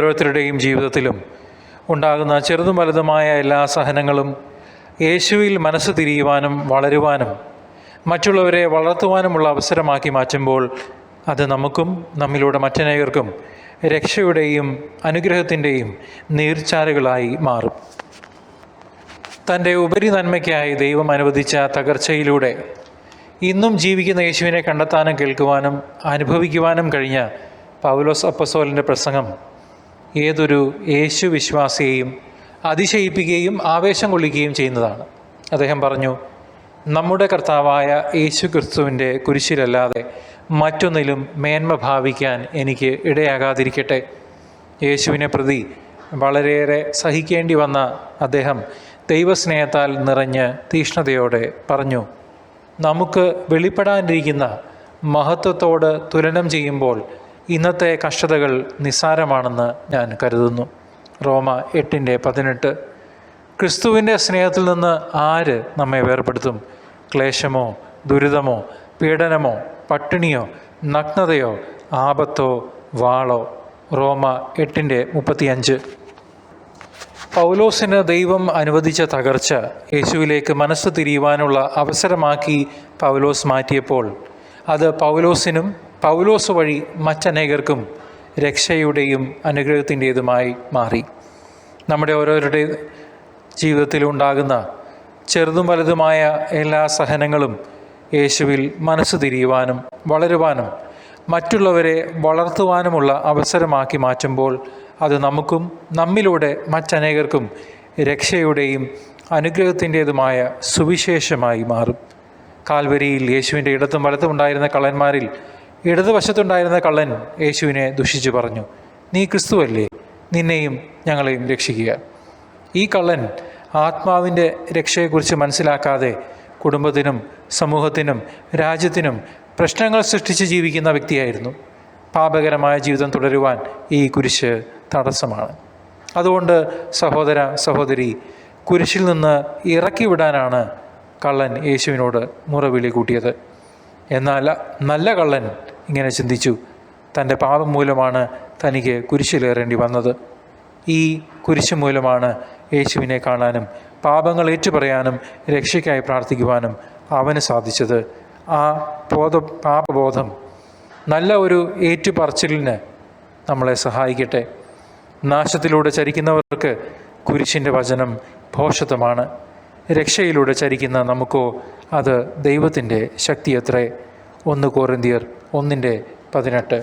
ഓരോരുത്തരുടെയും ജീവിതത്തിലും ഉണ്ടാകുന്ന ചെറുതും വലുതുമായ എല്ലാ സഹനങ്ങളും യേശുവിൽ മനസ്സ് തിരിയുവാനും വളരുവാനും മറ്റുള്ളവരെ വളർത്തുവാനുമുള്ള അവസരമാക്കി മാറ്റുമ്പോൾ അത് നമുക്കും നമ്മിലൂടെ മറ്റനേകർക്കും രക്ഷയുടെയും അനുഗ്രഹത്തിൻ്റെയും നീർച്ചാലുകളായി മാറും. തൻ്റെ ഉപരി നന്മയ്ക്കായി ദൈവം അനുവദിച്ച തകർച്ചയിലൂടെ ഇന്നും ജീവിക്കുന്ന യേശുവിനെ കണ്ടെത്താനും കേൾക്കുവാനും അനുഭവിക്കുവാനും കഴിഞ്ഞ പൗലോസ് അപ്പോസ്തലൻ്റെ പ്രസംഗം ഏതൊരു യേശു വിശ്വാസിയെയും അതിശയിപ്പിക്കുകയും ആവേശം കൊള്ളിക്കുകയും ചെയ്യുന്നതാണ്. അദ്ദേഹം പറഞ്ഞു, നമ്മുടെ കർത്താവായ യേശു ക്രിസ്തുവിൻ്റെ കുരിശിലല്ലാതെ മറ്റൊന്നിലും മേന്മ ഭാവിക്കാൻ എനിക്ക് ഇടയാകാതിരിക്കട്ടെ. യേശുവിനെ പ്രതി വളരെയേറെ സഹിക്കേണ്ടി വന്ന അദ്ദേഹം ദൈവസ്നേഹത്താൽ നിറഞ്ഞ് തീഷ്ണതയോടെ പറഞ്ഞു, നമുക്ക് വെളിപ്പെടാനിരിക്കുന്ന മഹത്വത്തോട് തുലനം ചെയ്യുമ്പോൾ ഇന്നത്തെ കഷ്ടതകൾ നിസ്സാരമാണെന്ന് ഞാൻ കരുതുന്നു. റോമ 8:18. ക്രിസ്തുവിൻ്റെ സ്നേഹത്തിൽ നിന്ന് ആര് നമ്മെ വേർപെടുത്തും? ക്ലേശമോ, ദുരിതമോ, പീഡനമോ, പട്ടിണിയോ, നഗ്നതയോ, ആപത്തോ, വാളോ? റോമ 8:35. പൗലോസിന് ദൈവം അനുവദിച്ച തകർച്ച യേശുവിലേക്ക് മനസ്സ് തിരിയുവാനുള്ള അവസരമാക്കി പൗലോസ് മാറ്റിയപ്പോൾ അത് പൗലോസിനും പൗലോസ് വഴി മറ്റനേകർക്കും രക്ഷയുടെയും അനുഗ്രഹത്തിൻ്റേതുമായി മാറി. നമ്മുടെ ഓരോരുത്തരുടെ ജീവിതത്തിലുണ്ടാകുന്ന ചെറുതും വലുതുമായ എല്ലാ സഹനങ്ങളും യേശുവിൽ മനസ്സ് തിരിയുവാനും വളരുവാനും മറ്റുള്ളവരെ വളർത്തുവാനുമുള്ള അവസരമാക്കി മാറ്റുമ്പോൾ അത് നമുക്കും നമ്മിലൂടെ മറ്റനേകർക്കും രക്ഷയുടെയും അനുഗ്രഹത്തിൻ്റേതുമായ സുവിശേഷമായി മാറും. കാൽവരിയിൽ യേശുവിൻ്റെ ഇടത്തും വലത്തും ഉണ്ടായിരുന്ന കള്ളന്മാരിൽ ഇടതുവശത്തുണ്ടായിരുന്ന കള്ളൻ യേശുവിനെ ദുഷിച്ചു പറഞ്ഞു, നീ ക്രിസ്തുവല്ലേ, നിന്നെയും ഞങ്ങളെയും രക്ഷിക്കുക. ഈ കള്ളൻ ആത്മാവിൻ്റെ രക്ഷയെക്കുറിച്ച് മനസ്സിലാക്കാതെ കുടുംബത്തിനും സമൂഹത്തിനും രാജ്യത്തിനും പ്രശ്നങ്ങൾ സൃഷ്ടിച്ച് ജീവിക്കുന്ന വ്യക്തിയായിരുന്നു. പാപകരമായ ജീവിതം തുടരുവാൻ ഈ കുരിശ് തടസ്സമാണ്. അതുകൊണ്ട് സഹോദര സഹോദരി, കുരിശിൽ നിന്ന് ഇറക്കി വിടാനാണ് കള്ളൻ യേശുവിനോട് മുറവിളി കൂട്ടിയത്. എന്നാൽ നല്ല കള്ളൻ ഇങ്ങനെ ചിന്തിച്ചു, തൻ്റെ പാപം മൂലമാണ് തനിക്ക് കുരിശിലേറേണ്ടി വന്നത്. ഈ കുരിശ് മൂലമാണ് യേശുവിനെ കാണാനും പാപങ്ങൾ ഏറ്റുപറയാനും രക്ഷയ്ക്കായി പ്രാർത്ഥിക്കുവാനും അവന് സാധിച്ചത്. ആ പാപബോധം നല്ല ഒരു ഏറ്റുപറച്ചിലിന് നമ്മളെ സഹായിക്കട്ടെ. നാശത്തിലൂടെ ചരിക്കുന്നവർക്ക് കുരിശിൻ്റെ വചനം ഭോഷത്വമാണ്. രക്ഷയിലൂടെ ചരിക്കുന്ന നമുക്കോ അത് ദൈവത്തിൻ്റെ ശക്തിയത്രേ. 1 കൊരിന്ത്യർ 1:18.